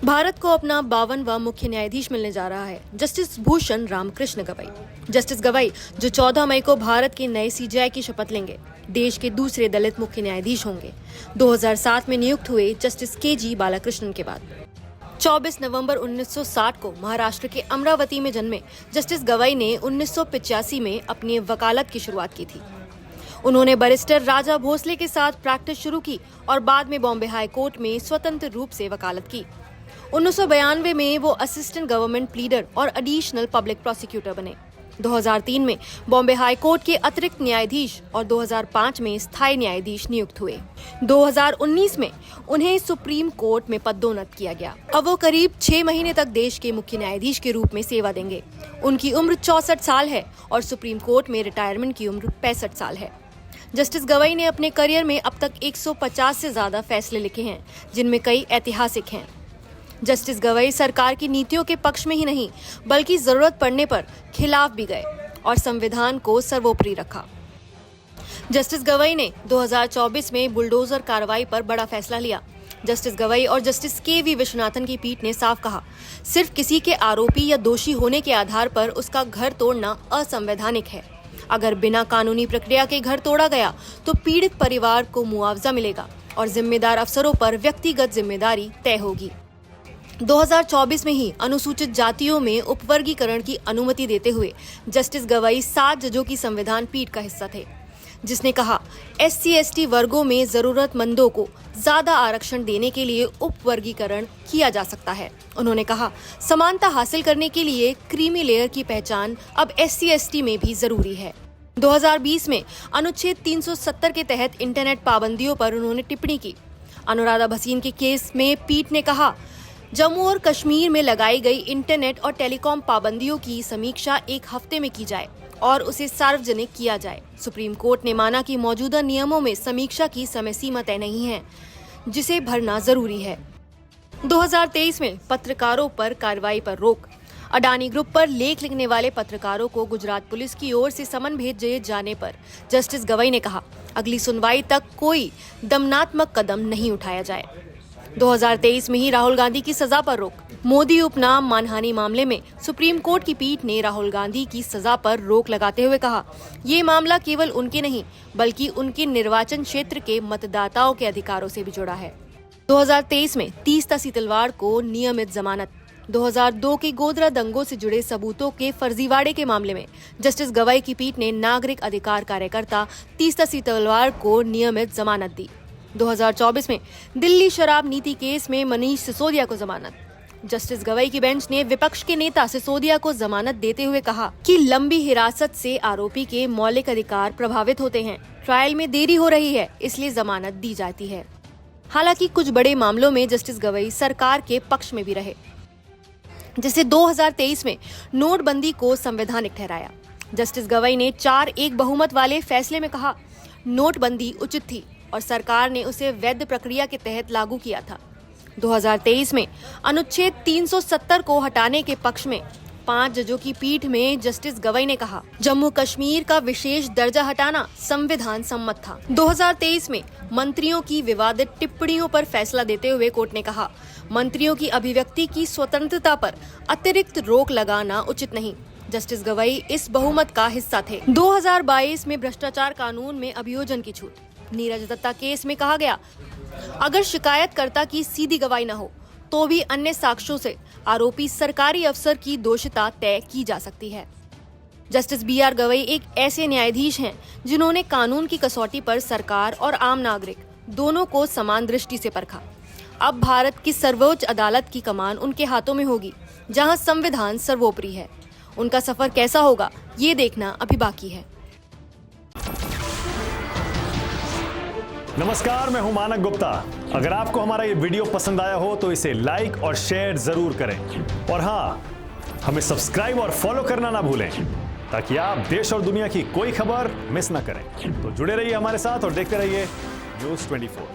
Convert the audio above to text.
भारत को अपना 52वां मुख्य न्यायाधीश मिलने जा रहा है, जस्टिस भूषण रामकृष्ण गवई। जस्टिस गवई, जो 14 मई को भारत के नए सीजेआई की शपथ लेंगे, देश के दूसरे दलित मुख्य न्यायाधीश होंगे। 2007 में नियुक्त हुए जस्टिस केजी बालाकृष्णन के बाद 24 नवंबर 1960 को महाराष्ट्र के अमरावती में जन्मे जस्टिस गवई ने 1985 में अपनी वकालत की शुरुआत की थी। उन्होंने बैरिस्टर राजा भोसले के साथ प्रैक्टिस शुरू की और बाद में बॉम्बे हाई कोर्ट में स्वतंत्र रूप से वकालत की। 1992 में वो असिस्टेंट गवर्नमेंट प्लीडर और एडिशनल पब्लिक प्रोसिक्यूटर बने। 2003 में बॉम्बे हाई कोर्ट के अतिरिक्त न्यायाधीश और 2005 में स्थायी न्यायाधीश नियुक्त हुए। 2019 में उन्हें सुप्रीम कोर्ट में पदोन्नत किया गया। अब वो करीब 6 महीने तक देश के मुख्य न्यायाधीश के रूप में सेवा देंगे। उनकी उम्र 64 साल है और सुप्रीम कोर्ट में रिटायरमेंट की उम्र 65 साल है। जस्टिस गवई ने अपने करियर में अब तक 150 से ज्यादा फैसले लिखे हैं, जिनमें कई ऐतिहासिक हैं। जस्टिस गवई सरकार की नीतियों के पक्ष में ही नहीं, बल्कि जरूरत पड़ने पर खिलाफ भी गए और संविधान को सर्वोपरि रखा। जस्टिस गवई ने 2024 में बुलडोजर कार्रवाई पर बड़ा फैसला लिया। जस्टिस गवई और जस्टिस के.वी. विश्वनाथन की पीठ ने साफ कहा, सिर्फ किसी के आरोपी या दोषी होने के आधार पर उसका घर तोड़ना असंवैधानिक है। अगर बिना कानूनी प्रक्रिया के घर तोड़ा गया तो पीड़ित परिवार को मुआवजा मिलेगा और जिम्मेदार अफसरों पर व्यक्तिगत जिम्मेदारी तय होगी। 2024 में ही अनुसूचित जातियों में उपवर्गीकरण की अनुमति देते हुए जस्टिस गवई 7 जजों की संविधान पीठ का हिस्सा थे, जिसने कहा SC/ST वर्गों में जरूरतमंदों को ज्यादा आरक्षण देने के लिए उपवर्गीकरण किया जा सकता है। उन्होंने कहा, समानता हासिल करने के लिए क्रीमी लेयर की पहचान अब SC/ST में भी जरूरी है। 2020 में अनुच्छेद 370 के तहत इंटरनेट पाबंदियों पर उन्होंने टिप्पणी की। अनुराधा भसीन के केस में पीठ ने कहा, जम्मू और कश्मीर में लगाई गई इंटरनेट और टेलीकॉम पाबंदियों की समीक्षा 1 हफ्ते में की जाए और उसे सार्वजनिक किया जाए। सुप्रीम कोर्ट ने माना कि मौजूदा नियमों में समीक्षा की समय सीमा तय नहीं है, जिसे भरना जरूरी है। 2023 में पत्रकारों पर कार्रवाई पर रोक। अडानी ग्रुप पर लेख लिखने वाले पत्रकारों को गुजरात पुलिस की ओर से समन भेजे जाने पर जस्टिस गवई ने कहा, अगली सुनवाई तक कोई दमनात्मक कदम नहीं उठाया जाए। 2023 में ही राहुल गांधी की सजा पर रोक। मोदी उपनाम मानहानि मामले में सुप्रीम कोर्ट की पीठ ने राहुल गांधी की सजा पर रोक लगाते हुए कहा, ये मामला केवल उनके नहीं बल्कि उनके निर्वाचन क्षेत्र के मतदाताओं के अधिकारों से भी जुड़ा है। 2023 में तीस्ता सीतलवाड़ को नियमित जमानत। 2002 के गोधरा दंगों से जुड़े सबूतों के फर्जीवाड़े के मामले में जस्टिस गवई की पीठ ने नागरिक अधिकार कार्यकर्ता तीस्ता सीतलवाड़ को नियमित जमानत दी। 2024 में दिल्ली शराब नीति केस में मनीष सिसोदिया को जमानत। जस्टिस गवई की बेंच ने विपक्ष के नेता सिसोदिया को जमानत देते हुए कहा कि लंबी हिरासत से आरोपी के मौलिक अधिकार प्रभावित होते हैं। ट्रायल में देरी हो रही है, इसलिए जमानत दी जाती है। हालांकि कुछ बड़े मामलों में जस्टिस गवई सरकार के पक्ष में भी रहे, जैसे 2023 में नोटबंदी को संवैधानिक ठहराया। जस्टिस गवई ने 4-1 बहुमत वाले फैसले में कहा, नोटबंदी उचित थी और सरकार ने उसे वैध प्रक्रिया के तहत लागू किया था। 2023 में अनुच्छेद 370 को हटाने के पक्ष में 5 जजों की पीठ में जस्टिस गवई ने कहा, जम्मू कश्मीर का विशेष दर्जा हटाना संविधान सम्मत था। 2023 में मंत्रियों की विवादित टिप्पणियों पर फैसला देते हुए कोर्ट ने कहा, मंत्रियों की अभिव्यक्ति की स्वतंत्रता पर अतिरिक्त रोक लगाना उचित नहीं। जस्टिस गवई इस बहुमत का हिस्सा थे। 2022 में भ्रष्टाचार कानून में अभियोजन की छूट। नीरज दत्ता केस में कहा गया, अगर शिकायतकर्ता की सीधी गवाही न हो तो भी अन्य साक्ष्यों से आरोपी सरकारी अफसर की दोषिता तय की जा सकती है। जस्टिस BR गवई एक ऐसे न्यायाधीश हैं जिन्होंने कानून की कसौटी पर सरकार और आम नागरिक दोनों को समान दृष्टि से परखा। अब भारत की सर्वोच्च अदालत की कमान उनके हाथों में होगी, जहां संविधान सर्वोपरि है। उनका सफर कैसा होगा, ये देखना अभी बाकी है। नमस्कार, मैं हूं मानक गुप्ता। अगर आपको हमारा ये वीडियो पसंद आया हो तो इसे लाइक और शेयर जरूर करें और हाँ, हमें सब्सक्राइब और फॉलो करना ना भूलें ताकि आप देश और दुनिया की कोई खबर मिस ना करें। तो जुड़े रहिए हमारे साथ और देखते रहिए न्यूज़ 24।